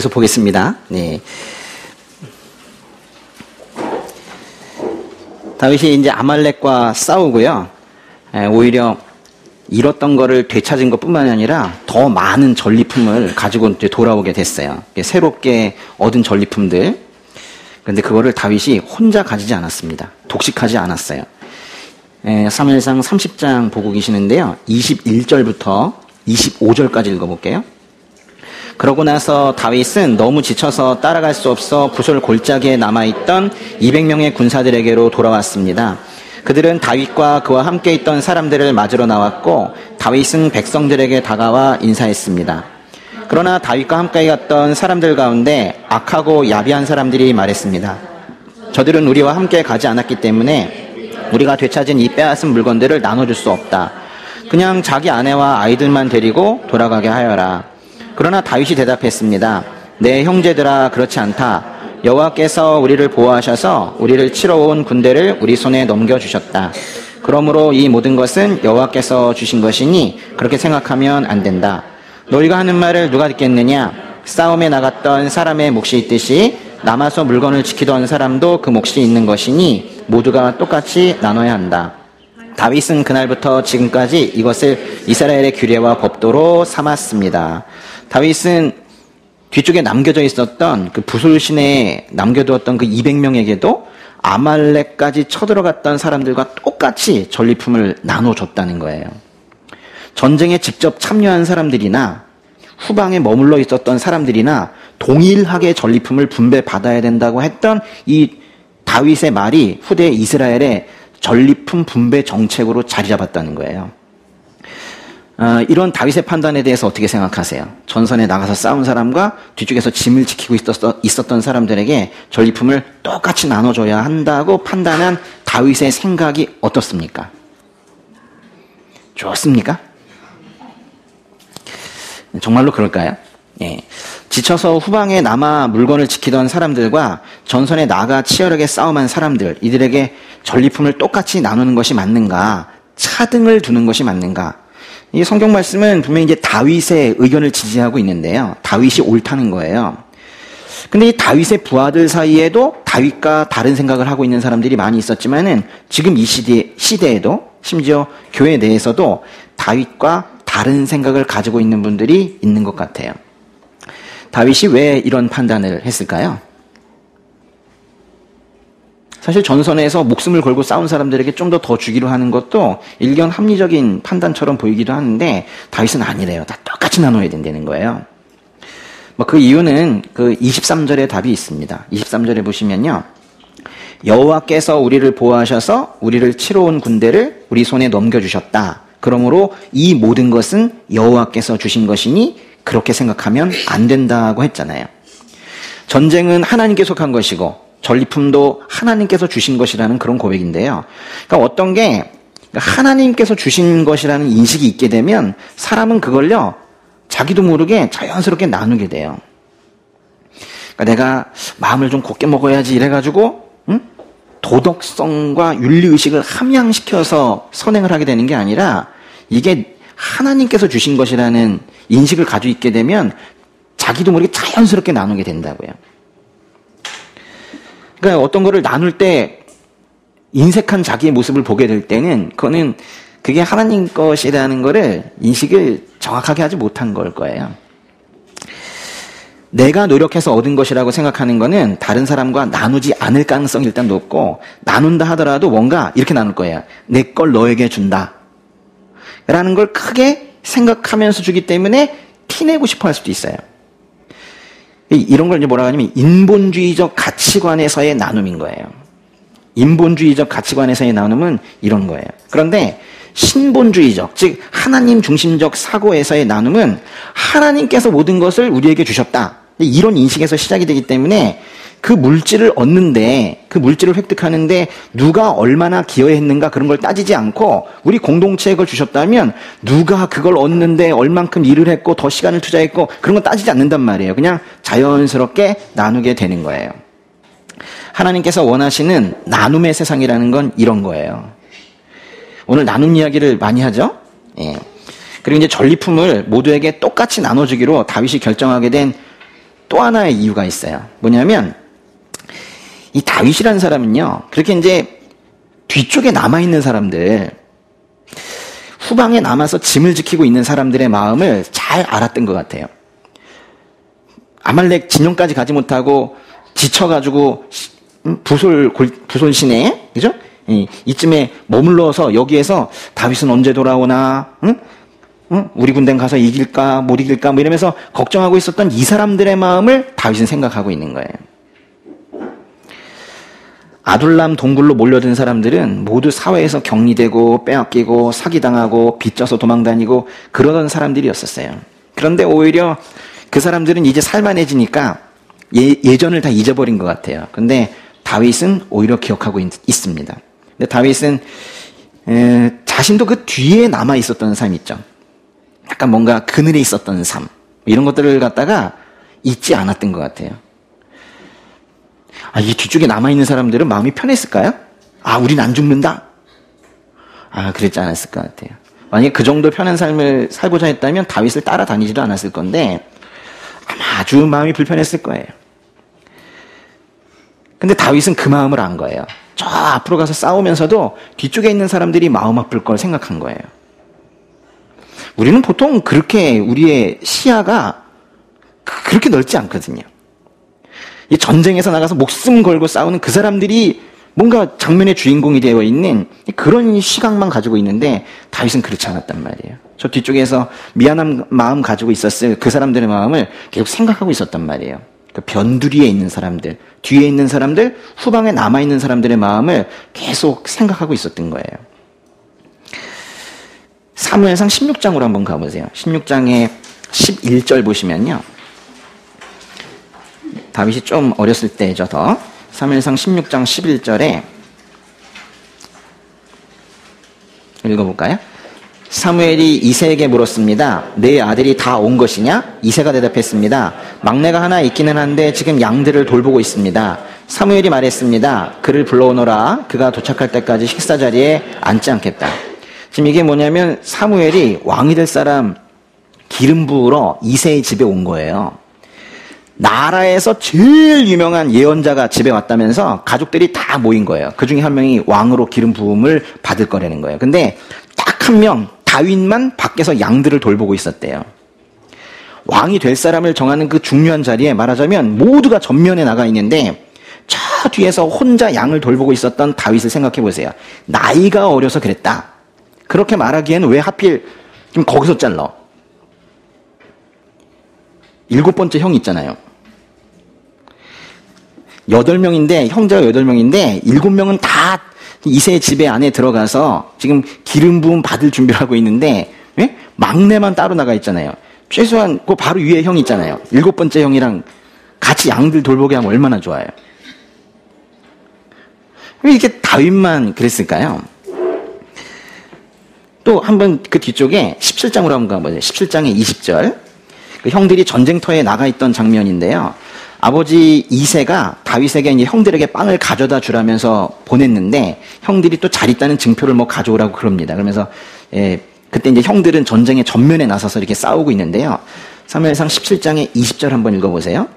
계속 보겠습니다. 네. 다윗이 이제 아말렉과 싸우고요. 오히려 잃었던 거를 되찾은 것뿐만 아니라 더 많은 전리품을 가지고 이제 돌아오게 됐어요. 새롭게 얻은 전리품들. 그런데 그거를 다윗이 혼자 가지지 않았습니다. 독식하지 않았어요. 사무엘상 30장 보고 계시는데요. 21절부터 25절까지 읽어볼게요. 그러고 나서 다윗은 너무 지쳐서 따라갈 수 없어 부솔 골짜기에 남아있던 200명의 군사들에게로 돌아왔습니다. 그들은 다윗과 그와 함께 있던 사람들을 맞으러 나왔고 다윗은 백성들에게 다가와 인사했습니다. 그러나 다윗과 함께 갔던 사람들 가운데 악하고 야비한 사람들이 말했습니다. 저들은 우리와 함께 가지 않았기 때문에 우리가 되찾은 이 빼앗은 물건들을 나눠줄 수 없다. 그냥 자기 아내와 아이들만 데리고 돌아가게 하여라. 그러나 다윗이 대답했습니다. 내 형제들아, 그렇지 않다. 여호와께서 우리를 보호하셔서 우리를 치러 온 군대를 우리 손에 넘겨주셨다. 그러므로 이 모든 것은 여호와께서 주신 것이니 그렇게 생각하면 안 된다. 너희가 하는 말을 누가 듣겠느냐? 싸움에 나갔던 사람의 몫이 있듯이 남아서 물건을 지키던 사람도 그 몫이 있는 것이니 모두가 똑같이 나눠야 한다. 다윗은 그날부터 지금까지 이것을 이스라엘의 규례와 법도로 삼았습니다. 다윗은 뒤쪽에 남겨져 있었던 그 부솔신에 남겨두었던 그 200명에게도 아말렉까지 쳐들어갔던 사람들과 똑같이 전리품을 나눠줬다는 거예요. 전쟁에 직접 참여한 사람들이나 후방에 머물러 있었던 사람들이나 동일하게 전리품을 분배받아야 된다고 했던 이 다윗의 말이 후대 이스라엘의 전리품 분배 정책으로 자리 잡았다는 거예요. 이런 다윗의 판단에 대해서 어떻게 생각하세요? 전선에 나가서 싸운 사람과 뒤쪽에서 짐을 지키고 있었던 사람들에게 전리품을 똑같이 나눠줘야 한다고 판단한 다윗의 생각이 어떻습니까? 좋습니까? 정말로 그럴까요? 예. 지쳐서 후방에 남아 물건을 지키던 사람들과 전선에 나가 치열하게 싸움한 사람들, 이들에게 전리품을 똑같이 나누는 것이 맞는가? 차등을 두는 것이 맞는가? 이 성경 말씀은 분명히 이제 다윗의 의견을 지지하고 있는데요. 다윗이 옳다는 거예요. 근데 이 다윗의 부하들 사이에도 다윗과 다른 생각을 하고 있는 사람들이 많이 있었지만은 지금 이 시대에도 심지어 교회 내에서도 다윗과 다른 생각을 가지고 있는 분들이 있는 것 같아요. 다윗이 왜 이런 판단을 했을까요? 사실 전선에서 목숨을 걸고 싸운 사람들에게 좀 더 주기로 하는 것도 일견 합리적인 판단처럼 보이기도 하는데 다윗은 아니래요. 다 똑같이 나눠야 된다는 거예요. 그 이유는 그 23절에 답이 있습니다. 23절에 보시면요. 여호와께서 우리를 보호하셔서 우리를 치러 온 군대를 우리 손에 넘겨주셨다. 그러므로 이 모든 것은 여호와께서 주신 것이니 그렇게 생각하면 안 된다고 했잖아요. 전쟁은 하나님께 속한 것이고 전리품도 하나님께서 주신 것이라는 그런 고백인데요. 그러니까 어떤 게 하나님께서 주신 것이라는 인식이 있게 되면 사람은 그걸요 자기도 모르게 자연스럽게 나누게 돼요. 그러니까 내가 마음을 좀 곱게 먹어야지 이래가지고 도덕성과 윤리의식을 함양시켜서 선행을 하게 되는 게 아니라 이게 하나님께서 주신 것이라는 인식을 가지고 있게 되면 자기도 모르게 자연스럽게 나누게 된다고요. 그러니까 어떤 거를 나눌 때 인색한 자기의 모습을 보게 될 때는 그게 하나님 것이라는 거를 인식을 정확하게 하지 못한 걸 거예요. 내가 노력해서 얻은 것이라고 생각하는 거는 다른 사람과 나누지 않을 가능성이 일단 높고 나눈다 하더라도 뭔가 이렇게 나눌 거예요. 내 걸 너에게 준다. 라는 걸 크게 생각하면서 주기 때문에 티내고 싶어 할 수도 있어요. 이런 걸 이제 뭐라고 하냐면 인본주의적 가치관에서의 나눔인 거예요. 인본주의적 가치관에서의 나눔은 이런 거예요. 그런데 신본주의적, 즉 하나님 중심적 사고에서의 나눔은 하나님께서 모든 것을 우리에게 주셨다. 이런 인식에서 시작이 되기 때문에 그 물질을 얻는데, 그 물질을 획득하는데 누가 얼마나 기여했는가 그런 걸 따지지 않고 우리 공동체에 그걸 주셨다면 누가 그걸 얻는데 얼만큼 일을 했고 더 시간을 투자했고 그런 거 따지지 않는단 말이에요. 그냥 자연스럽게 나누게 되는 거예요. 하나님께서 원하시는 나눔의 세상이라는 건 이런 거예요. 오늘 나눔 이야기를 많이 하죠? 예. 그리고 이제 전리품을 모두에게 똑같이 나눠주기로 다윗이 결정하게 된 또 하나의 이유가 있어요. 뭐냐면 이 다윗이라는 사람은요, 그렇게 이제 뒤쪽에 남아있는 사람들, 후방에 남아서 짐을 지키고 있는 사람들의 마음을 잘 알았던 것 같아요. 아말렉 진영까지 가지 못하고 지쳐가지고 부솔 시내에, 그죠? 이쯤에 머물러서 여기에서 다윗은 언제 돌아오나, 응? 우리 군대는 가서 이길까 못 이길까 뭐 이러면서 걱정하고 있었던 이 사람들의 마음을 다윗은 생각하고 있는 거예요. 아둘람 동굴로 몰려든 사람들은 모두 사회에서 격리되고 빼앗기고 사기당하고 빚져서 도망다니고 그러던 사람들이었었어요. 그런데 오히려 그 사람들은 이제 살만해지니까 예전을 다 잊어버린 것 같아요. 근데 다윗은 오히려 기억하고 있습니다. 근데 다윗은 자신도 그 뒤에 남아 있었던 삶 있죠. 약간 뭔가 그늘에 있었던 삶, 이런 것들을 갖다가 잊지 않았던 것 같아요. 이 뒤쪽에 남아있는 사람들은 마음이 편했을까요? 우린 안 죽는다? 그랬지 않았을 것 같아요. 만약에 그 정도 편한 삶을 살고자 했다면 다윗을 따라다니지도 않았을 건데 아마 아주 마음이 불편했을 거예요. 근데 다윗은 그 마음을 안 거예요. 저 앞으로 가서 싸우면서도 뒤쪽에 있는 사람들이 마음 아플 걸 생각한 거예요. 우리는 보통 그렇게 우리의 시야가 그렇게 넓지 않거든요. 이 전쟁에서 나가서 목숨 걸고 싸우는 그 사람들이 뭔가 장면의 주인공이 되어 있는 그런 시각만 가지고 있는데 다윗은 그렇지 않았단 말이에요. 저 뒤쪽에서 미안한 마음 가지고 있었을 그 사람들의 마음을 계속 생각하고 있었단 말이에요. 그 변두리에 있는 사람들, 뒤에 있는 사람들, 후방에 남아있는 사람들의 마음을 계속 생각하고 있었던 거예요. 사무엘상 16장으로 한번 가보세요. 16장의 11절 보시면요. 다윗이 좀 어렸을 때죠, 더. 사무엘상 16장 11절에 읽어볼까요? 사무엘이 이새에게 물었습니다. 내 아들이 다 온 것이냐? 이새가 대답했습니다. 막내가 하나 있기는 한데 지금 양들을 돌보고 있습니다. 사무엘이 말했습니다. 그를 불러오너라. 그가 도착할 때까지 식사 자리에 앉지 않겠다. 지금 이게 뭐냐면 사무엘이 왕이 될 사람 기름 부으러 이새의 집에 온 거예요. 나라에서 제일 유명한 예언자가 집에 왔다면서 가족들이 다 모인 거예요. 그 중에 한 명이 왕으로 기름 부음을 받을 거라는 거예요. 근데 딱 한 명, 다윗만 밖에서 양들을 돌보고 있었대요. 왕이 될 사람을 정하는 그 중요한 자리에 말하자면 모두가 전면에 나가 있는데 저 뒤에서 혼자 양을 돌보고 있었던 다윗을 생각해 보세요. 나이가 어려서 그랬다. 그렇게 말하기에는 왜 하필 좀 거기서 잘라? 7번째 형 있잖아요. 8명인데, 형제가 8명인데, 7명은 다 이새의 집에 안에 들어가서 지금 기름 부음 받을 준비를 하고 있는데, 예? 막내만 따로 나가 있잖아요. 최소한 그 바로 위에 형 있잖아요. 7번째 형이랑 같이 양들 돌보게 하면 얼마나 좋아요. 왜 이렇게 다윗만 그랬을까요? 또 한번 그 뒤쪽에 17장으로 한번 가보세요. 17장의 20절. 그 형들이 전쟁터에 나가 있던 장면인데요. 아버지 이새가 다윗에게 이제 형들에게 빵을 가져다 주라면서 보냈는데 형들이 또 잘 있다는 증표를 뭐 가져오라고 그럽니다. 그러면서 그때 이제 형들은 전쟁의 전면에 나서서 이렇게 싸우고 있는데요. 사무엘상 17장의 20절 한번 읽어보세요.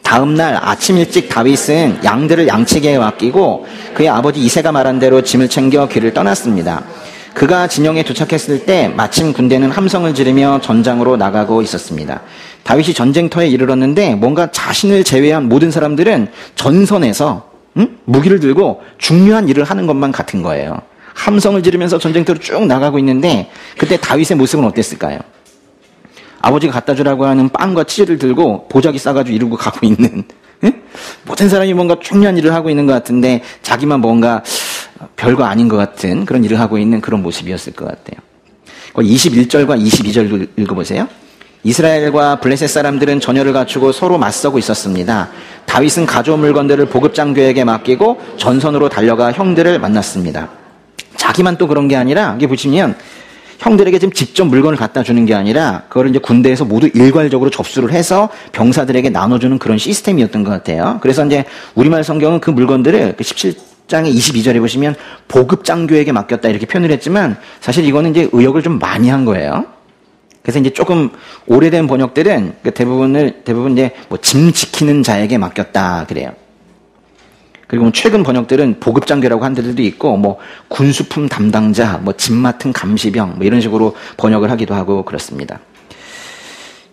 다음 날 아침 일찍 다윗은 양들을 양치기에 맡기고 그의 아버지 이새가 말한 대로 짐을 챙겨 길을 떠났습니다. 그가 진영에 도착했을 때 마침 군대는 함성을 지르며 전장으로 나가고 있었습니다. 다윗이 전쟁터에 이르렀는데 뭔가 자신을 제외한 모든 사람들은 전선에서 무기를 들고 중요한 일을 하는 것만 같은 거예요. 함성을 지르면서 전쟁터로 쭉 나가고 있는데 그때 다윗의 모습은 어땠을까요? 아버지가 갖다 주라고 하는 빵과 치즈를 들고 보자기 싸가지고 이러고 가고 있는, 모든 사람이 뭔가 중요한 일을 하고 있는 것 같은데 자기만 뭔가 별거 아닌 것 같은 그런 일을 하고 있는 그런 모습이었을 것 같아요. 21절과 22절도 읽어보세요. 이스라엘과 블레셋 사람들은 전열을 갖추고 서로 맞서고 있었습니다. 다윗은 가져온 물건들을 보급장교에게 맡기고 전선으로 달려가 형들을 만났습니다. 자기만 또 그런 게 아니라 이게 보시면 형들에게 지금 직접 물건을 갖다 주는 게 아니라 그걸 이제 군대에서 모두 일괄적으로 접수를 해서 병사들에게 나눠주는 그런 시스템이었던 것 같아요. 그래서 이제 우리말 성경은 그 물건들을 17장의 22절에 보시면 보급장교에게 맡겼다 이렇게 표현을 했지만 사실 이거는 이제 의역을 좀 많이 한 거예요. 그래서 이제 조금 오래된 번역들은 대부분 이제 뭐 짐 지키는 자에게 맡겼다 그래요. 그리고 최근 번역들은 보급장교라고 한 데들도 있고, 뭐 군수품 담당자, 뭐 짐 맡은 감시병, 뭐 이런 식으로 번역을 하기도 하고 그렇습니다.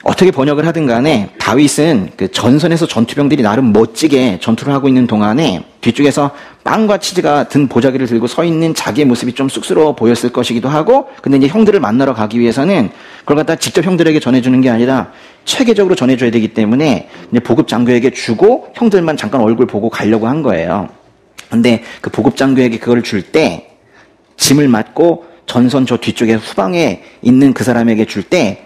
어떻게 번역을 하든 간에 다윗은 그 전선에서 전투병들이 나름 멋지게 전투를 하고 있는 동안에 뒤쪽에서 빵과 치즈가 든 보자기를 들고 서 있는 자기의 모습이 좀 쑥스러워 보였을 것이기도 하고, 근데 이제 형들을 만나러 가기 위해서는 그걸 갖다 직접 형들에게 전해주는 게 아니라 체계적으로 전해줘야 되기 때문에 이제 보급 장교에게 주고 형들만 잠깐 얼굴 보고 가려고 한 거예요. 근데 그 보급 장교에게 그걸 줄 때 짐을 맡고 전선 저 뒤쪽에 후방에 있는 그 사람에게 줄 때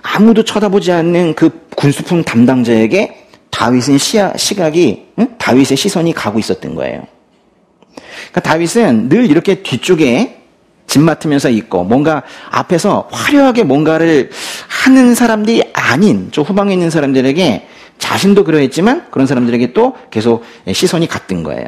아무도 쳐다보지 않는 그 군수품 담당자에게 다윗의 시각이, 다윗의 시선이 가고 있었던 거예요. 그러니까 다윗은 늘 이렇게 뒤쪽에 짐 맡으면서 있고 뭔가 앞에서 화려하게 뭔가를 하는 사람들이 아닌 저 후방에 있는 사람들에게 자신도 그러했지만 그런 사람들에게 또 계속 시선이 갔던 거예요.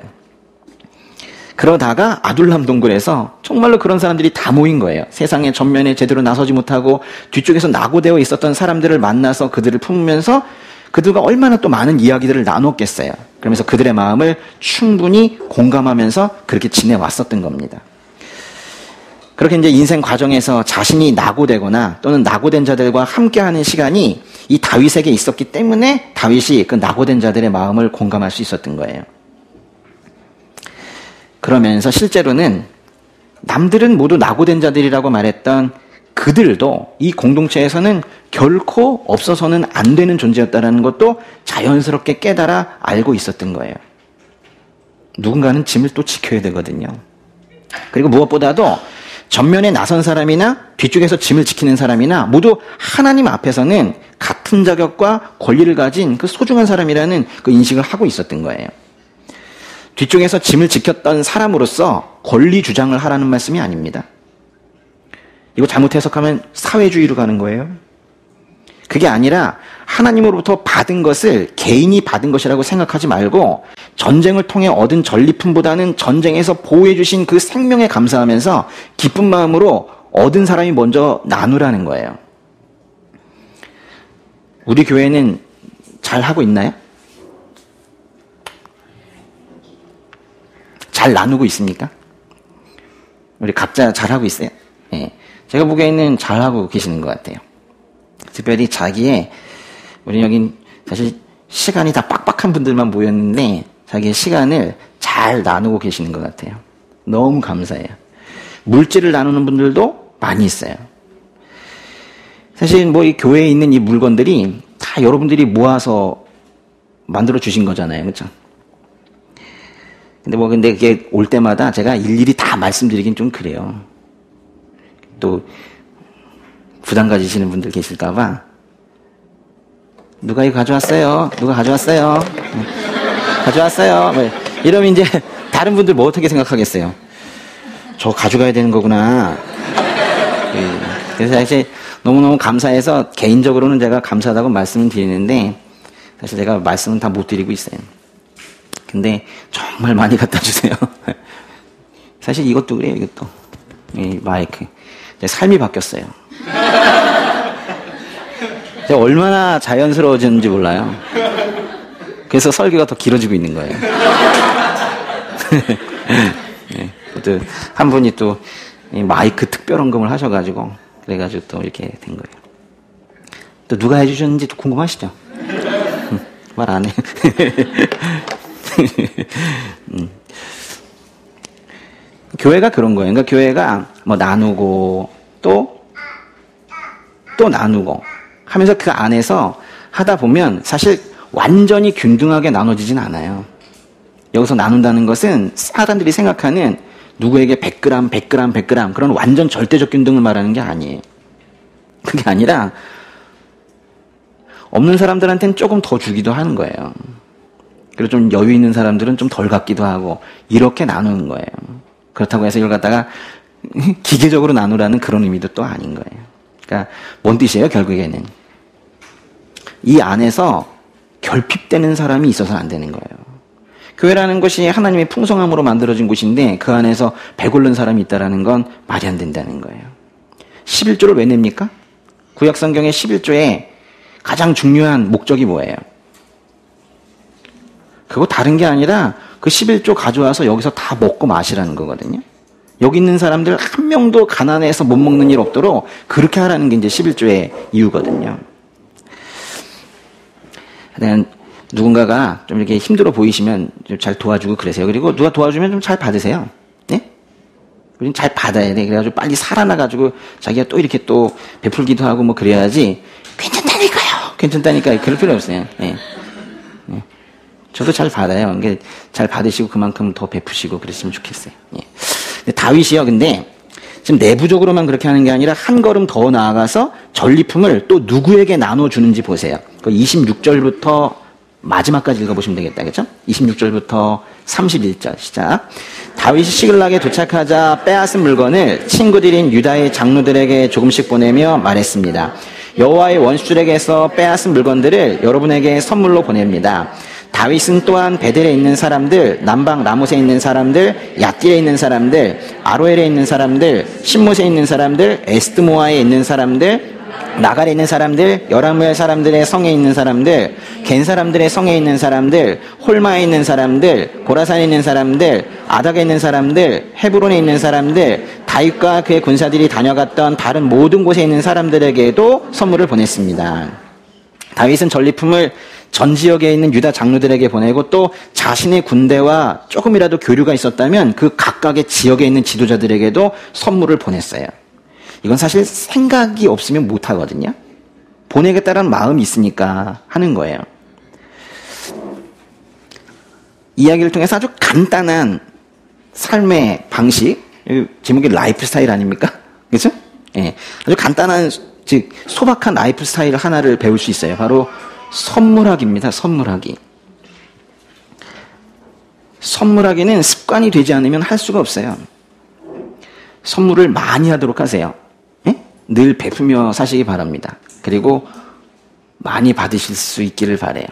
그러다가 아둘람 동굴에서 정말로 그런 사람들이 다 모인 거예요. 세상의 전면에 제대로 나서지 못하고 뒤쪽에서 낙오되어 있었던 사람들을 만나서 그들을 품으면서 그들과 얼마나 또 많은 이야기들을 나눴겠어요. 그러면서 그들의 마음을 충분히 공감하면서 그렇게 지내왔었던 겁니다. 그렇게 이제 인생 과정에서 자신이 낙오되거나 또는 낙오된 자들과 함께하는 시간이 이 다윗에게 있었기 때문에 다윗이 그 낙오된 자들의 마음을 공감할 수 있었던 거예요. 그러면서 실제로는 남들은 모두 낙오된 자들이라고 말했던 그들도 이 공동체에서는 결코 없어서는 안 되는 존재였다는 것도 자연스럽게 깨달아 알고 있었던 거예요. 누군가는 짐을 또 지켜야 되거든요. 그리고 무엇보다도 전면에 나선 사람이나 뒤쪽에서 짐을 지키는 사람이나 모두 하나님 앞에서는 같은 자격과 권리를 가진 그 소중한 사람이라는 그 인식을 하고 있었던 거예요. 뒤쪽에서 짐을 지켰던 사람으로서 권리 주장을 하라는 말씀이 아닙니다. 이거 잘못 해석하면 사회주의로 가는 거예요. 그게 아니라 하나님으로부터 받은 것을 개인이 받은 것이라고 생각하지 말고 전쟁을 통해 얻은 전리품보다는 전쟁에서 보호해 주신 그 생명에 감사하면서 기쁜 마음으로 얻은 사람이 먼저 나누라는 거예요. 우리 교회는 잘 하고 있나요? 잘 나누고 있습니까? 우리 각자 잘하고 있어요? 예. 제가 보기에는 잘하고 계시는 것 같아요. 특별히 우리 여긴 사실 시간이 다 빡빡한 분들만 모였는데 자기의 시간을 잘 나누고 계시는 것 같아요. 너무 감사해요. 물질을 나누는 분들도 많이 있어요. 사실 이 교회에 있는 이 물건들이 다 여러분들이 모아서 만들어 주신 거잖아요. 그렇죠? 근데 그게 올 때마다 제가 일일이 다 말씀드리긴 좀 그래요. 또 부담 가지시는 분들 계실까봐 누가 이거 가져왔어요? 누가 가져왔어요? 가져왔어요? 이러면 이제 다른 분들 뭐 어떻게 생각하겠어요? 저 가져가야 되는 거구나. 그래서 사실 너무너무 감사해서 개인적으로는 제가 감사하다고 말씀을 드리는데 사실 제가 말씀은 다 못 드리고 있어요. 근데 정말 많이 갖다 주세요. 사실 이것도 그래요. 이것도 이 마이크 제 삶이 바뀌었어요. 제가 얼마나 자연스러워졌는지 몰라요. 그래서 설교가 더 길어지고 있는 거예요. 네, 또 한 분이 또 마이크 특별 헌금을 하셔가지고 그래가지고 또 이렇게 된 거예요. 또 누가 해주셨는지 또 궁금하시죠? 말 안 해. 교회가 그런 거예요. 그러니까 교회가 나누고 또 나누고 하면서 그 안에서 하다 보면 사실 완전히 균등하게 나눠지진 않아요. 여기서 나눈다는 것은 사람들이 생각하는 누구에게 100g, 100g, 100g 그런 완전 절대적 균등을 말하는 게 아니에요. 그게 아니라 없는 사람들한테는 조금 더 주기도 하는 거예요. 그리고 좀 여유 있는 사람들은 좀 덜 갖기도 하고 이렇게 나누는 거예요. 그렇다고 해서 이걸 갖다가 기계적으로 나누라는 그런 의미도 또 아닌 거예요. 그러니까 뭔 뜻이에요? 결국에는 이 안에서 결핍되는 사람이 있어서는 안 되는 거예요. 교회라는 것이 하나님의 풍성함으로 만들어진 곳인데 그 안에서 배고른 사람이 있다는 건 말이 안 된다는 거예요. 11조를 왜 냅니까? 구약 성경의 11조의 가장 중요한 목적이 뭐예요? 그거 다른 게 아니라 그 11조 가져와서 여기서 다 먹고 마시라는 거거든요. 여기 있는 사람들 한 명도 가난해서 못 먹는 일 없도록 그렇게 하라는 게 이제 11조의 이유거든요. 누군가가 좀 이렇게 힘들어 보이시면 좀 잘 도와주고 그러세요. 그리고 누가 도와주면 좀 잘 받으세요. 네? 우리는 잘 받아야 돼. 그래가지고 빨리 살아나가지고 자기가 또 이렇게 또 베풀기도 하고 뭐 그래야지 괜찮다니까요. 그럴 필요 없어요. 네. 네. 저도 잘 받아요. 그러니까 잘 받으시고 그만큼 더 베푸시고 그랬으면 좋겠어요. 예. 근데 다윗이요. 근데 지금 내부적으로만 그렇게 하는 게 아니라 한 걸음 더 나아가서 전리품을 또 누구에게 나눠주는지 보세요. 그 26절부터 마지막까지 읽어보시면 되겠다. 그렇죠? 26절부터 31절 시작. 다윗이 시글락에 도착하자 빼앗은 물건을 친구들인 유다의 장로들에게 조금씩 보내며 말했습니다. 여호와의 원수들에게서 빼앗은 물건들을 여러분에게 선물로 보냅니다. 다윗은 또한 베델에 있는 사람들, 남방 라못에 있는 사람들, 얏딜에 있는 사람들, 아로엘에 있는 사람들, 신못에 있는 사람들, 에스드모아에 있는 사람들, 나갈에 있는 사람들, 여라무엘 사람들의 성에 있는 사람들, 겐 사람들의 성에 있는 사람들, 홀마에 있는 사람들, 고라산에 있는 사람들, 아닥에 있는 사람들, 헤브론에 있는 사람들, 다윗과 그의 군사들이 다녀갔던 다른 모든 곳에 있는 사람들에게도 선물을 보냈습니다. 다윗은 전리품을 전 지역에 있는 유다 장로들에게 보내고 또 자신의 군대와 조금이라도 교류가 있었다면 그 각각의 지역에 있는 지도자들에게도 선물을 보냈어요. 이건 사실 생각이 없으면 못하거든요. 보내겠다는 마음이 있으니까 하는 거예요. 이야기를 통해서 아주 간단한 삶의 방식, 제목이 라이프 스타일 아닙니까? 그렇죠? 예, 아주 간단한 즉 소박한 라이프 스타일 하나를 배울 수 있어요. 바로 선물하기입니다. 선물하기. 선물하기는 습관이 되지 않으면 할 수가 없어요. 선물을 많이 하도록 하세요. 예? 늘 베푸며 사시기 바랍니다. 그리고 많이 받으실 수 있기를 바라요.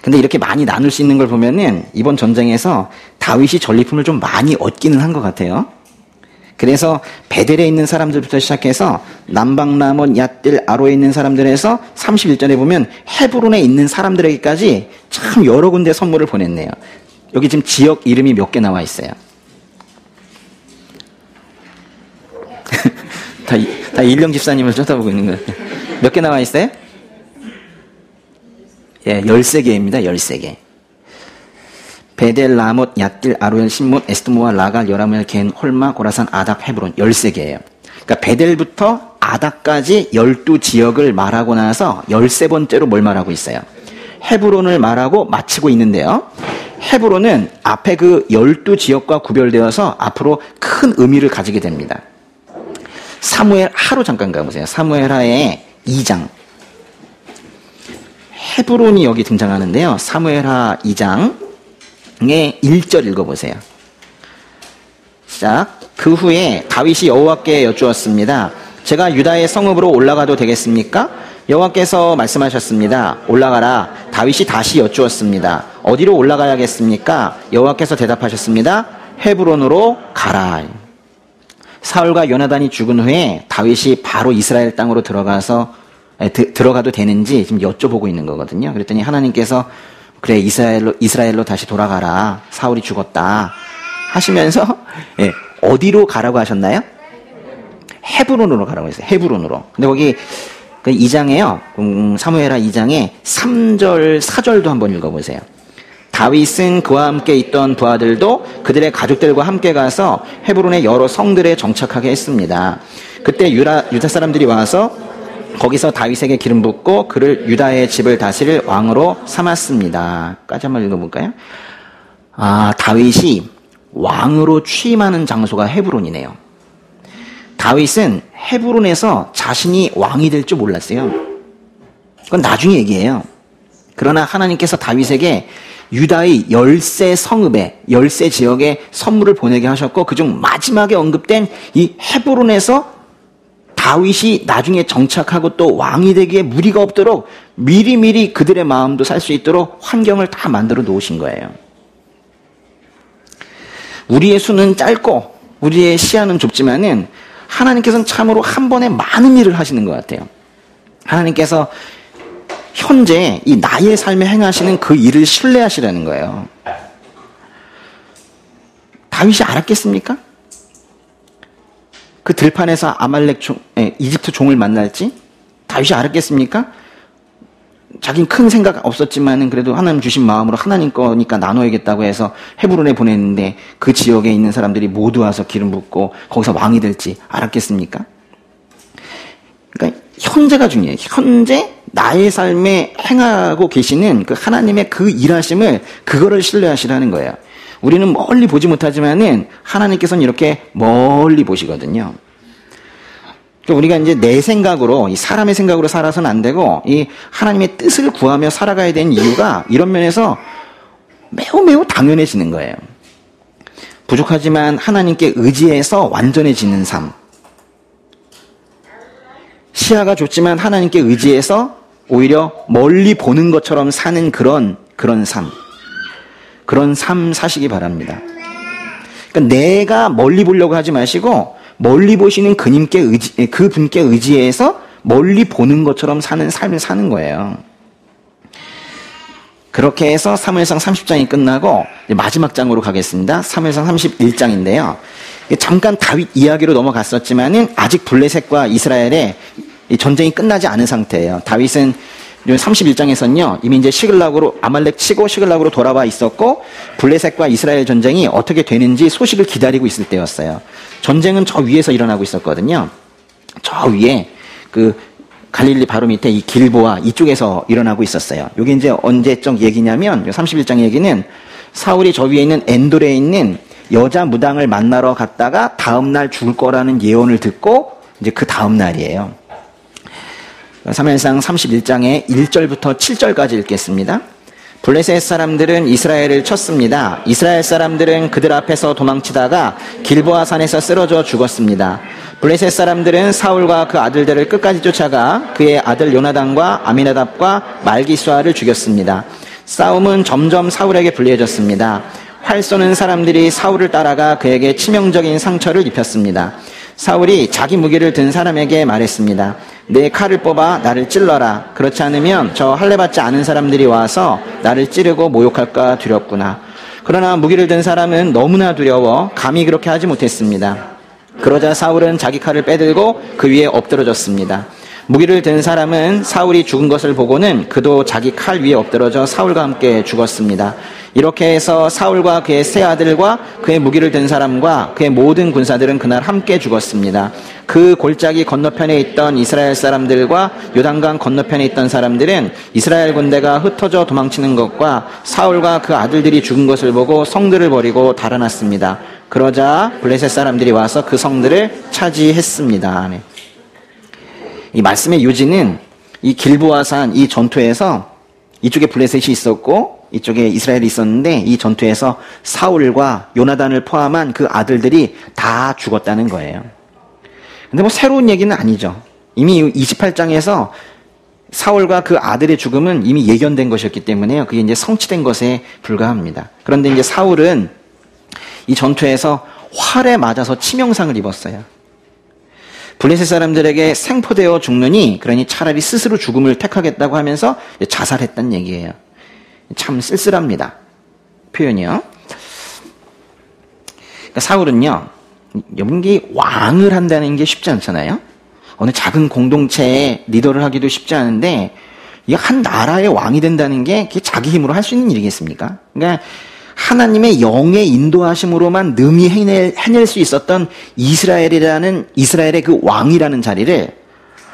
근데 이렇게 많이 나눌 수 있는 걸 보면은 이번 전쟁에서 다윗이 전리품을 좀 많이 얻기는 한 것 같아요. 그래서 베델에 있는 사람들부터 시작해서 남방 라몬 얏딜 아로에 있는 사람들에서 31절에 보면 헤브론에 있는 사람들에게까지 참 여러 군데 선물을 보냈네요. 여기 지금 지역 이름이 몇 개 나와 있어요. 다 일령 집사님을 쳐다보고 있는 것 같아요. 몇 개 나와 있어요? 예, 13개입니다. 13개. 베델, 라못, 얏딜, 아로엘, 신못, 에스드모아, 라갈, 여라무엘, 겐, 홀마, 고라산, 아닥, 헤브론 13개예요. 그러니까 베델부터 아닥까지 12지역을 말하고 나서 13번째로 뭘 말하고 있어요? 헤브론을 말하고 마치고 있는데요. 헤브론은 앞에 그 12지역과 구별되어서 앞으로 큰 의미를 가지게 됩니다. 사무엘 하로 잠깐 가보세요. 사무엘하의 2장. 헤브론이 여기 등장하는데요. 사무엘하 2장의 1절 읽어보세요. 시작. 그 후에 다윗이 여호와께 여쭈었습니다. 제가 유다의 성읍으로 올라가도 되겠습니까? 여호와께서 말씀하셨습니다. 올라가라. 다윗이 다시 여쭈었습니다. 어디로 올라가야겠습니까? 여호와께서 대답하셨습니다. 헤브론으로 가라. 사울과 요나단이 죽은 후에 다윗이 바로 이스라엘 땅으로 들어가도 되는지 지금 여쭤보고 있는 거거든요. 그랬더니 하나님께서 그래 이스라엘로 다시 돌아가라. 사울이 죽었다 하시면서 예, 어디로 가라고 하셨나요? 헤브론으로 가라고 했어요. 헤브론으로. 근데 거기 그 2장에요. 사무엘하 2장에 3절 4절도 한번 읽어보세요. 다윗은 그와 함께 있던 부하들도 그들의 가족들과 함께 가서 헤브론의 여러 성들에 정착하게 했습니다. 그때 유다 사람들이 와서 거기서 다윗에게 기름 붓고 그를 유다의 집을 다스릴 왕으로 삼았습니다. 까지 한번 읽어볼까요? 다윗이 왕으로 취임하는 장소가 헤브론이네요. 다윗은 헤브론에서 자신이 왕이 될 줄 몰랐어요. 그건 나중에 얘기해요. 그러나 하나님께서 다윗에게 유다의 13 성읍에 13 지역에 선물을 보내게 하셨고 그중 마지막에 언급된 이 헤브론에서 다윗이 나중에 정착하고 또 왕이 되기에 무리가 없도록 미리미리 그들의 마음도 살 수 있도록 환경을 다 만들어 놓으신 거예요. 우리의 수는 짧고 우리의 시야는 좁지만은 하나님께서는 참으로 한 번에 많은 일을 하시는 것 같아요. 하나님께서 현재 이 나의 삶에 행하시는 그 일을 신뢰하시라는 거예요. 다윗이 알았겠습니까? 그 들판에서 이집트 종을 만날지 다윗이 알았겠습니까? 자긴 큰 생각 없었지만은 그래도 하나님 주신 마음으로 하나님 거니까 나눠야겠다고 해서 헤브론에 보냈는데 그 지역에 있는 사람들이 모두 와서 기름 붓고 거기서 왕이 될지 알았겠습니까? 그러니까 현재가 중요해요. 현재 나의 삶에 행하고 계시는 그 하나님의 그 일하심을 그거를 신뢰하시라는 거예요. 우리는 멀리 보지 못하지만은 하나님께서는 이렇게 멀리 보시거든요. 그러니까 우리가 이제 내 생각으로, 이 사람의 생각으로 살아서는 안 되고, 이 하나님의 뜻을 구하며 살아가야 되는 이유가 이런 면에서 매우 당연해지는 거예요. 부족하지만 하나님께 의지해서 완전해지는 삶. 시야가 좁지만 하나님께 의지해서 오히려 멀리 보는 것처럼 사는 그런 삶. 그런 삶 사시기 바랍니다. 그러니까 내가 멀리 보려고 하지 마시고 멀리 보시는 그분께 의지해서 멀리 보는 것처럼 사는 삶을 사는 거예요. 그렇게 해서 사무엘상 30장이 끝나고 마지막 장으로 가겠습니다. 사무엘상 31장인데요. 잠깐 다윗 이야기로 넘어갔었지만은 아직 블레셋과 이스라엘의 전쟁이 끝나지 않은 상태예요. 다윗은 31장에서는요, 이미 이제 아말렉 치고 시글락으로 돌아와 있었고, 블레셋과 이스라엘 전쟁이 어떻게 되는지 소식을 기다리고 있을 때였어요. 전쟁은 저 위에서 일어나고 있었거든요. 저 위에, 갈릴리 바로 밑에 이 길보아 이쪽에서 일어나고 있었어요. 이게 이제 언제적 얘기냐면, 31장 얘기는 사울이 저 위에 있는 엔돌에 있는 여자 무당을 만나러 갔다가 다음날 죽을 거라는 예언을 듣고, 이제 그 다음날이에요. 사무엘상 31장의 1절부터 7절까지 읽겠습니다. 블레셋 사람들은 이스라엘을 쳤습니다. 이스라엘 사람들은 그들 앞에서 도망치다가 길보아 산에서 쓰러져 죽었습니다. 블레셋 사람들은 사울과 그 아들들을 끝까지 쫓아가 그의 아들 요나단과 아미나답과 말기수아를 죽였습니다. 싸움은 점점 사울에게 불리해졌습니다. 활 쏘는 사람들이 사울을 따라가 그에게 치명적인 상처를 입혔습니다. 사울이 자기 무기를 든 사람에게 말했습니다. 내 칼을 뽑아 나를 찔러라. 그렇지 않으면 저 할례받지 않은 사람들이 와서 나를 찌르고 모욕할까 두렵구나. 그러나 무기를 든 사람은 너무나 두려워 감히 그렇게 하지 못했습니다. 그러자 사울은 자기 칼을 빼들고 그 위에 엎드러졌습니다. 무기를 든 사람은 사울이 죽은 것을 보고는 그도 자기 칼 위에 엎드러져 사울과 함께 죽었습니다. 이렇게 해서 사울과 그의 세 아들과 그의 무기를 든 사람과 그의 모든 군사들은 그날 함께 죽었습니다. 그 골짜기 건너편에 있던 이스라엘 사람들과 요단강 건너편에 있던 사람들은 이스라엘 군대가 흩어져 도망치는 것과 사울과 그 아들들이 죽은 것을 보고 성들을 버리고 달아났습니다. 그러자 블레셋 사람들이 와서 그 성들을 차지했습니다. 이 말씀의 요지는 이 길보아산 이 전투에서 이쪽에 블레셋이 있었고 이쪽에 이스라엘이 있었는데 이 전투에서 사울과 요나단을 포함한 그 아들들이 다 죽었다는 거예요. 근데 뭐 새로운 얘기는 아니죠. 이미 28장에서 사울과 그 아들의 죽음은 이미 예견된 것이었기 때문에요. 그게 이제 성취된 것에 불과합니다. 그런데 이제 사울은 이 전투에서 활에 맞아서 치명상을 입었어요. 블레셋 사람들에게 생포되어 죽느니 그러니 차라리 스스로 죽음을 택하겠다고 하면서 자살했다는 얘기예요. 참 쓸쓸합니다. 표현이요. 그러니까 사울은요, 여러분이 왕을 한다는 게 쉽지 않잖아요. 어느 작은 공동체의 리더를 하기도 쉽지 않은데 이 한 나라의 왕이 된다는 게 그게 자기 힘으로 할 수 있는 일이겠습니까? 그러니까 하나님의 영의 인도하심으로만 능히 해낼 수 있었던 이스라엘의 그 왕이라는 자리를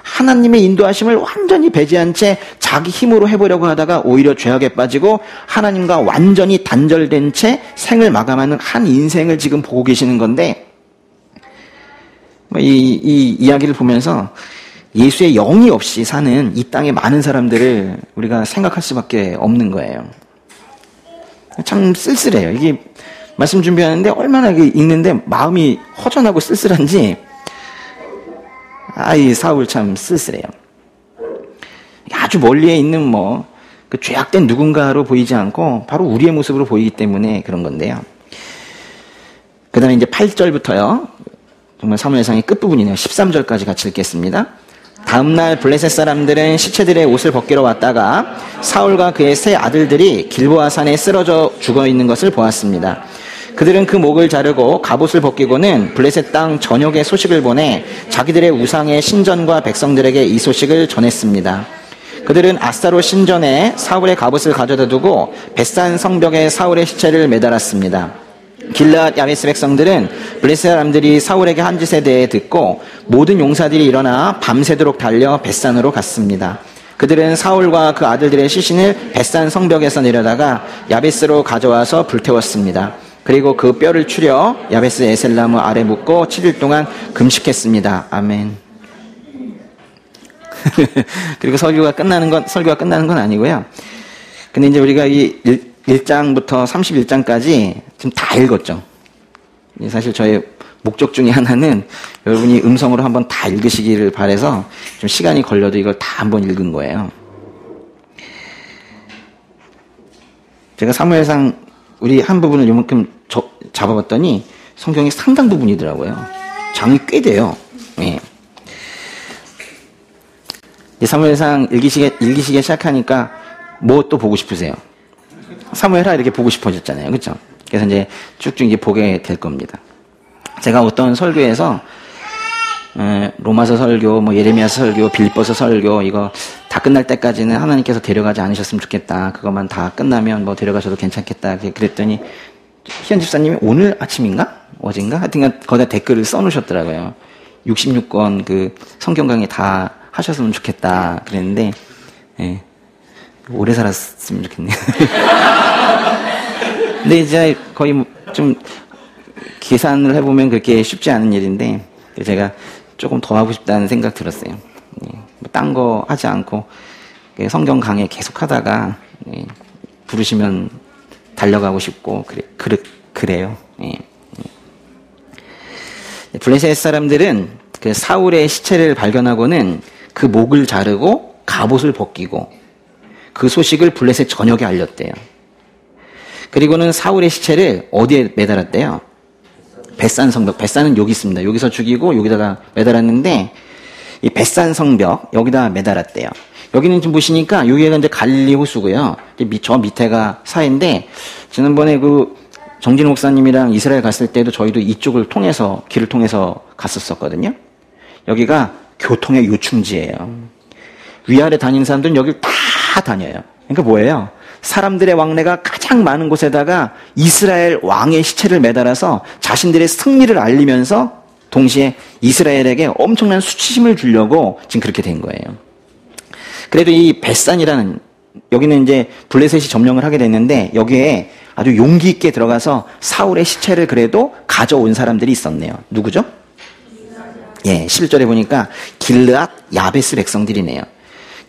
하나님의 인도하심을 완전히 배제한 채 자기 힘으로 해보려고 하다가 오히려 죄악에 빠지고 하나님과 완전히 단절된 채 생을 마감하는 한 인생을 지금 보고 계시는 건데, 이 이야기를 보면서 예수의 영이 없이 사는 이 땅의 많은 사람들을 우리가 생각할 수밖에 없는 거예요. 참 쓸쓸해요. 이게 말씀 준비하는데 얼마나 읽는데 마음이 허전하고 쓸쓸한지, 이 사울 참 쓸쓸해요. 아주 멀리에 있는 그 죄악된 누군가로 보이지 않고 바로 우리의 모습으로 보이기 때문에 그런 건데요. 그 다음에 이제 8절부터요. 정말 사무엘상의 끝부분이네요. 13절까지 같이 읽겠습니다. 다음날 블레셋 사람들은 시체들의 옷을 벗기러 왔다가 사울과 그의 세 아들들이 길보아 산에 쓰러져 죽어있는 것을 보았습니다. 그들은 그 목을 자르고 갑옷을 벗기고는 블레셋 땅 전역에 소식을 보내 자기들의 우상의 신전과 백성들에게 이 소식을 전했습니다. 그들은 아스타롯 신전에 사울의 갑옷을 가져다 두고 벳산 성벽에 사울의 시체를 매달았습니다. 길르앗 야베스 백성들은 블레셋 사람들이 사울에게 한 짓에 대해 듣고 모든 용사들이 일어나 밤새도록 달려 벳산으로 갔습니다. 그들은 사울과 그 아들들의 시신을 벳산 성벽에서 내려다가 야베스로 가져와서 불태웠습니다. 그리고 그 뼈를 추려 야베스 에셀나무 아래 묻고 7일 동안 금식했습니다. 아멘. 그리고 설교가 끝나는 건 아니고요. 근데 이제 우리가 이 1장부터 31장까지 지금 다 읽었죠. 사실 저의 목적 중에 하나는 여러분이 음성으로 한번 다 읽으시기를 바라서 좀 시간이 걸려도 이걸 다 한번 읽은 거예요. 제가 사무엘상 우리 한 부분을 이만큼 잡아봤더니 성경이 상당 부분이더라고요. 장이 꽤 돼요. 예. 사무엘상 읽기시기 시작하니까 뭐 또 보고 싶으세요? 사무엘하 이렇게 보고 싶어졌잖아요. 그렇죠? 그래서 이제 쭉쭉 이제 보게 될 겁니다. 제가 어떤 설교에서 로마서 설교, 뭐 예레미야서 설교, 빌립보서 설교 이거 다 끝날 때까지는 하나님께서 데려가지 않으셨으면 좋겠다. 그것만 다 끝나면 뭐 데려가셔도 괜찮겠다. 그랬더니 희연 집사님이 오늘 아침인가? 어젠가? 하여튼 거기다 댓글을 써놓으셨더라고요. 66권 그 성경 강의 다 하셨으면 좋겠다. 그랬는데 예. 오래 살았으면 좋겠네요. 근데 이제 거의 좀 계산을 해보면 그렇게 쉽지 않은 일인데 제가 조금 더 하고 싶다는 생각 들었어요. 딴 거 하지 않고 성경 강의 계속 하다가 부르시면 달려가고 싶고 그래요. 블레셋 사람들은 그 사울의 시체를 발견하고는 그 목을 자르고 갑옷을 벗기고 그 소식을 블레셋 전역에 알렸대요. 그리고는 사울의 시체를 어디에 매달았대요? 벳산 성벽. 벳산은 여기 있습니다. 여기서 죽이고 여기다가 매달았는데 이 벳산 성벽 여기다 매달았대요. 여기는 지금 보시니까 여기가 이제 갈릴리 호수고요. 저 밑에가 사해인데 지난번에 그 정진호 목사님이랑 이스라엘 갔을 때도 저희도 이쪽을 통해서 길을 통해서 갔었거든요. 여기가 교통의 요충지예요. 위아래 다니는 사람들은 여기를 다 다녀요. 그러니까 뭐예요? 사람들의 왕래가 가장 많은 곳에다가 이스라엘 왕의 시체를 매달아서 자신들의 승리를 알리면서 동시에 이스라엘에게 엄청난 수치심을 주려고 지금 그렇게 된 거예요. 그래도 이 벳산이라는 여기는 이제 블레셋이 점령을 하게 됐는데 여기에 아주 용기 있게 들어가서 사울의 시체를 그래도 가져온 사람들이 있었네요. 누구죠? 예, 11절에 보니까 길르앗 야베스 백성들이네요.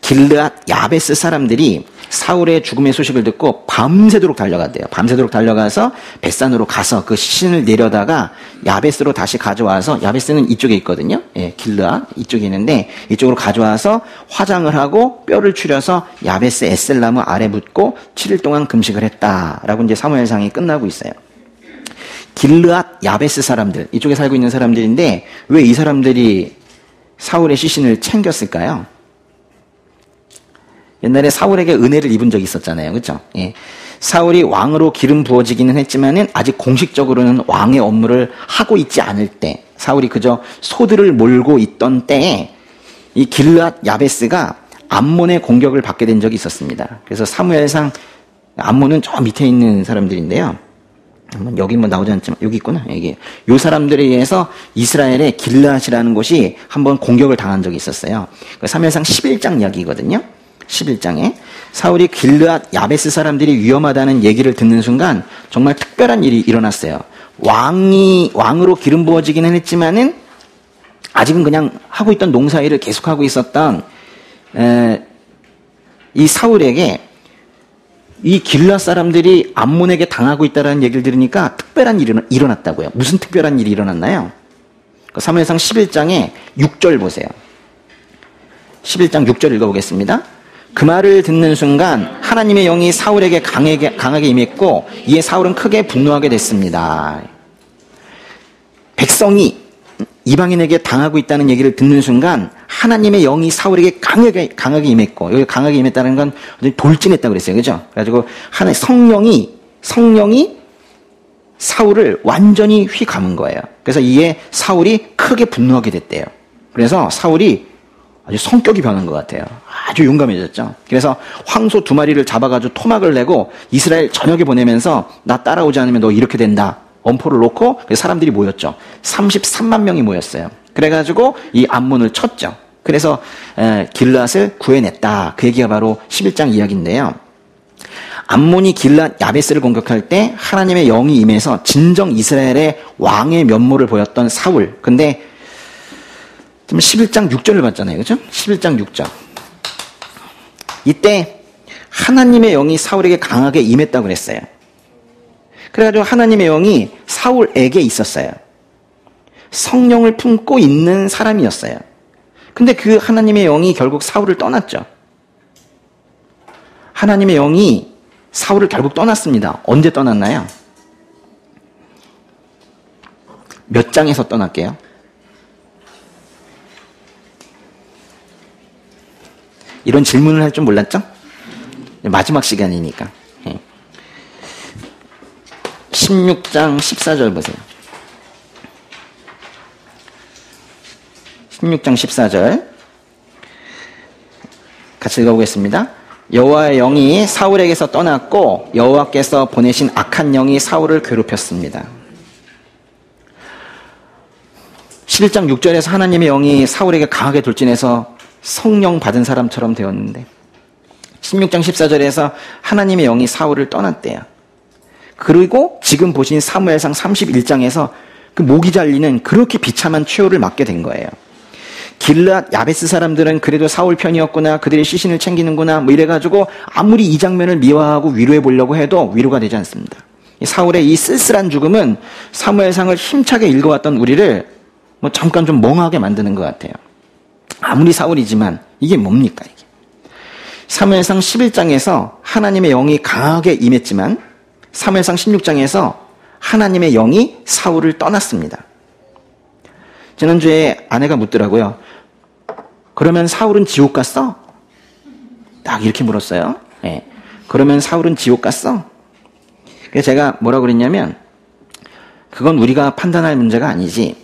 길르앗 야베스 사람들이 사울의 죽음의 소식을 듣고 밤새도록 달려갔대요. 밤새도록 달려가서 벳산으로 가서 그 시신을 내려다가 야베스로 다시 가져와서 야베스는 이쪽에 있거든요. 예, 길르앗 이쪽에 있는데 이쪽으로 가져와서 화장을 하고 뼈를 추려서 야베스 에셀나무 아래 묻고 7일 동안 금식을 했다라고 이제 사무엘상이 끝나고 있어요. 길르앗 야베스 사람들 이쪽에 살고 있는 사람들인데 왜 이 사람들이 사울의 시신을 챙겼을까요? 옛날에 사울에게 은혜를 입은 적이 있었잖아요. 그렇죠? 예. 사울이 왕으로 기름 부어지기는 했지만은 아직 공식적으로는 왕의 업무를 하고 있지 않을 때 사울이 그저 소들을 몰고 있던 때에 이 길르앗 야베스가 암몬의 공격을 받게 된 적이 있었습니다. 그래서 사무엘상 암몬은 저 밑에 있는 사람들인데요. 여기 뭐 나오지 않지만 여기 있구나. 여기 요 사람들에 의해서 이스라엘의 길르앗이라는 곳이 한번 공격을 당한 적이 있었어요. 사무엘상 11장 이야기거든요. 11장에 사울이 길르앗 야베스 사람들이 위험하다는 얘기를 듣는 순간 정말 특별한 일이 일어났어요. 왕으로 기름 부어지기는 했지만은 아직은 그냥 하고 있던 농사일을 계속하고 있었던 이 사울에게 이 길르앗 사람들이 암몬에게 당하고 있다는 얘기를 들으니까 특별한 일이 일어났다고요. 무슨 특별한 일이 일어났나요? 사무엘상 11장에 6절 보세요. 11장 6절 읽어보겠습니다. 그 말을 듣는 순간 하나님의 영이 사울에게 강하게 임했고 이에 사울은 크게 분노하게 됐습니다. 백성이 이방인에게 당하고 있다는 얘기를 듣는 순간 하나님의 영이 사울에게 강하게 임했고, 여기 강하게 임했다는 건 돌진했다고 그랬어요. 그죠? 그래가지고 하나의 성령이 사울을 완전히 휘감은 거예요. 그래서 이에 사울이 크게 분노하게 됐대요. 그래서 사울이 아주 성격이 변한 것 같아요. 아주 용감해졌죠. 그래서 황소 2마리를 잡아가지고 토막을 내고 이스라엘 전역에 보내면서 나 따라오지 않으면 너 이렇게 된다. 엄포를 놓고 사람들이 모였죠. 33만 명이 모였어요. 그래가지고 이 암몬을 쳤죠. 그래서 길앗을 구해냈다. 그 얘기가 바로 11장 이야기인데요. 암몬이 길앗 야베스를 공격할 때 하나님의 영이 임해서 진정 이스라엘의 왕의 면모를 보였던 사울. 근데 11장 6절을 봤잖아요. 그죠? 11장 6절. 이때 하나님의 영이 사울에게 강하게 임했다고 그랬어요. 그래가지고 하나님의 영이 사울에게 있었어요. 성령을 품고 있는 사람이었어요. 근데 그 하나님의 영이 결국 사울을 떠났죠. 하나님의 영이 사울을 결국 떠났습니다. 언제 떠났나요? 몇 장에서 떠날게요? 이런 질문을 할 줄 몰랐죠? 마지막 시간이니까. 16장 14절 보세요. 16장 14절 같이 읽어보겠습니다. 여호와의 영이 사울에게서 떠났고 여호와께서 보내신 악한 영이 사울을 괴롭혔습니다. 11장 6절에서 하나님의 영이 사울에게 강하게 돌진해서 성령 받은 사람처럼 되었는데 16장 14절에서 하나님의 영이 사울을 떠났대요. 그리고 지금 보신 사무엘상 31장에서 그 목이 잘리는 그렇게 비참한 최후를 맞게 된 거예요. 길앗 야베스 사람들은 그래도 사울 편이었구나, 그들의 시신을 챙기는구나 뭐 이래가지고 아무리 이 장면을 미화하고 위로해 보려고 해도 위로가 되지 않습니다. 사울의 이 쓸쓸한 죽음은 사무엘상을 힘차게 읽어왔던 우리를 뭐 잠깐 좀 멍하게 만드는 것 같아요. 아무리 사울이지만 이게 뭡니까 이게. 사무엘상 11장에서 하나님의 영이 강하게 임했지만 사무엘상 16장에서 하나님의 영이 사울을 떠났습니다. 지난주에 아내가 묻더라고요. 그러면 사울은 지옥 갔어? 딱 이렇게 물었어요. 네. 그러면 사울은 지옥 갔어? 그래서 제가 뭐라고 그랬냐면 그건 우리가 판단할 문제가 아니지.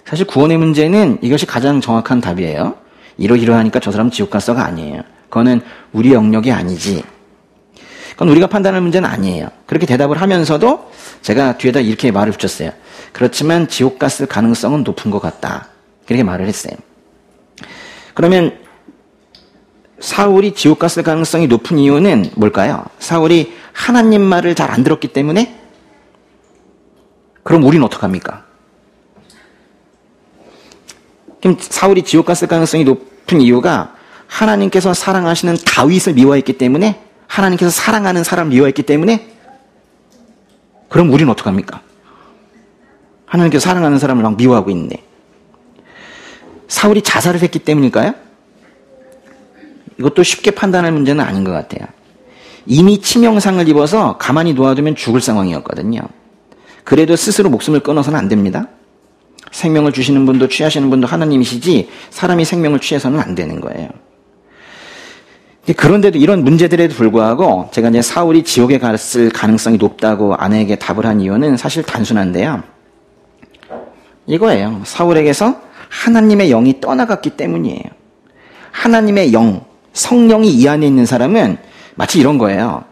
사실 구원의 문제는 이것이 가장 정확한 답이에요. 이러이러하니까 저 사람 지옥 갔어가 아니에요. 그거는 우리 영역이 아니지. 그건 우리가 판단할 문제는 아니에요. 그렇게 대답을 하면서도 제가 뒤에다 이렇게 말을 붙였어요. 그렇지만 지옥 갔을 가능성은 높은 것 같다. 그렇게 말을 했어요. 그러면 사울이 지옥 갔을 가능성이 높은 이유는 뭘까요? 사울이 하나님 말을 잘 안 들었기 때문에? 그럼 우리는 어떡합니까? 그럼 사울이 지옥 갔을 가능성이 높은 이유가 하나님께서 사랑하시는 다윗을 미워했기 때문에? 하나님께서 사랑하는 사람을 미워했기 때문에? 그럼 우리는 어떡합니까? 하나님께서 사랑하는 사람을 막 미워하고 있는데. 사울이 자살을 했기 때문일까요? 이것도 쉽게 판단할 문제는 아닌 것 같아요. 이미 치명상을 입어서 가만히 놓아두면 죽을 상황이었거든요. 그래도 스스로 목숨을 끊어서는 안 됩니다. 생명을 주시는 분도 취하시는 분도 하나님이시지 사람이 생명을 취해서는 안 되는 거예요. 그런데도 이런 문제들에도 불구하고 제가 이제 사울이 지옥에 갔을 가능성이 높다고 아내에게 답을 한 이유는 사실 단순한데요. 이거예요. 사울에게서 하나님의 영이 떠나갔기 때문이에요. 하나님의 영, 성령이 이 안에 있는 사람은 마치 이런 거예요.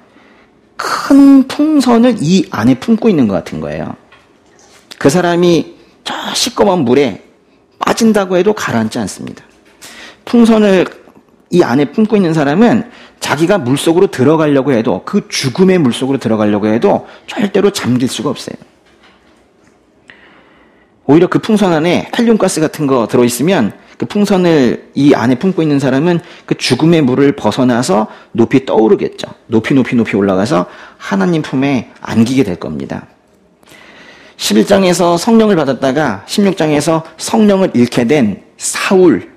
큰 풍선을 이 안에 품고 있는 것 같은 거예요. 그 사람이 저 시꺼먼 물에 빠진다고 해도 가라앉지 않습니다. 풍선을 이 안에 품고 있는 사람은 자기가 물속으로 들어가려고 해도 그 죽음의 물속으로 들어가려고 해도 절대로 잠길 수가 없어요. 오히려 그 풍선 안에 헬륨가스 같은 거 들어있으면 그 풍선을 이 안에 품고 있는 사람은 그 죽음의 물을 벗어나서 높이 떠오르겠죠. 높이 올라가서 하나님 품에 안기게 될 겁니다. 11장에서 성령을 받았다가 16장에서 성령을 잃게 된 사울.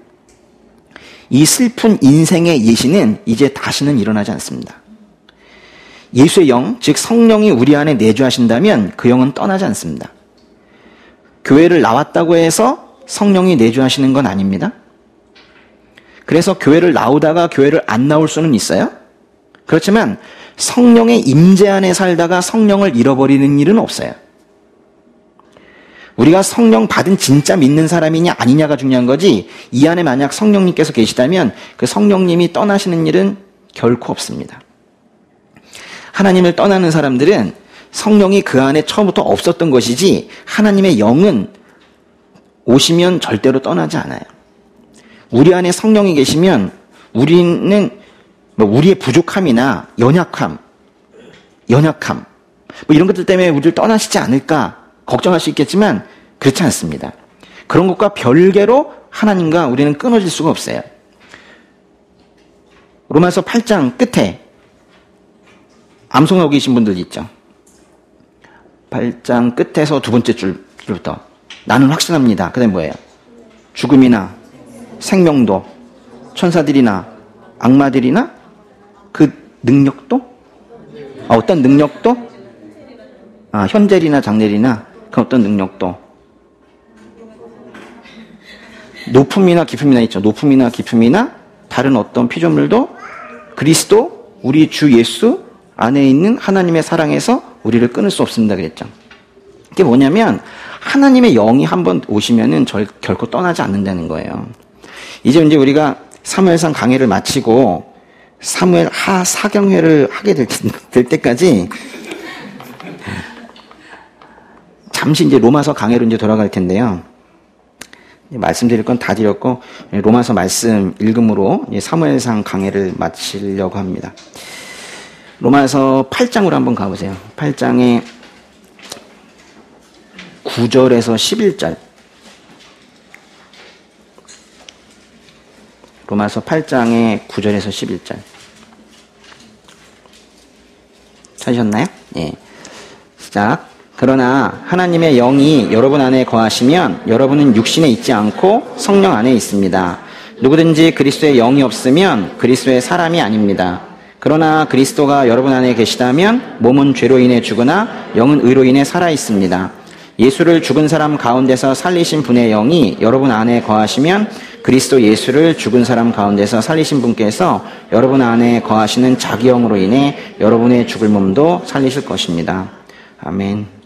이 슬픈 인생의 예시는 이제 다시는 일어나지 않습니다. 예수의 영, 즉 성령이 우리 안에 내주하신다면 그 영은 떠나지 않습니다. 교회를 나왔다고 해서 성령이 내주하시는 건 아닙니다. 그래서 교회를 나오다가 교회를 안 나올 수는 있어요. 그렇지만 성령의 임재 안에 살다가 성령을 잃어버리는 일은 없어요. 우리가 성령 받은 진짜 믿는 사람이냐 아니냐가 중요한 거지, 이 안에 만약 성령님께서 계시다면 그 성령님이 떠나시는 일은 결코 없습니다. 하나님을 떠나는 사람들은 성령이 그 안에 처음부터 없었던 것이지 하나님의 영은 오시면 절대로 떠나지 않아요. 우리 안에 성령이 계시면 우리는 우리의 부족함이나 연약함 이런 것들 때문에 우리를 떠나시지 않을까 걱정할 수 있겠지만 그렇지 않습니다. 그런 것과 별개로 하나님과 우리는 끊어질 수가 없어요. 로마서 8장 끝에 암송하고 계신 분들 있죠. 8장 끝에서 두 번째 줄부터 나는 확신합니다. 그 다음에 뭐예요? 죽음이나 생명도 천사들이나 악마들이나 그 능력도 어떤 능력도 현재리나 장래리나 그 어떤 능력도 높음이나 깊음이나 있죠. 높음이나 깊음이나 다른 어떤 피조물도 그리스도 우리 주 예수 안에 있는 하나님의 사랑에서 우리를 끊을 수 없습니다 그랬죠. 이게 뭐냐면 하나님의 영이 한번 오시면은 결코 떠나지 않는다는 거예요. 이제 우리가 사무엘상 강해를 마치고 사무엘 하 사경회를 하게 될 때까지 잠시 이제 로마서 강해로 이제 돌아갈 텐데요. 말씀드릴 건 다 드렸고 로마서 말씀 읽음으로 사무엘상 강해를 마치려고 합니다. 로마서 8장으로 한번 가보세요. 8장에 9절에서 11절. 로마서 8장의 9절에서 11절. 찾으셨나요? 예. 시작. 그러나 하나님의 영이 여러분 안에 거하시면 여러분은 육신에 있지 않고 성령 안에 있습니다. 누구든지 그리스도의 영이 없으면 그리스도의 사람이 아닙니다. 그러나 그리스도가 여러분 안에 계시다면 몸은 죄로 인해 죽으나 영은 의로 인해 살아 있습니다. 예수를 죽은 사람 가운데서 살리신 분의 영이 여러분 안에 거하시면 그리스도 예수를 죽은 사람 가운데서 살리신 분께서 여러분 안에 거하시는 자기 영으로 인해 여러분의 죽을 몸도 살리실 것입니다. 아멘.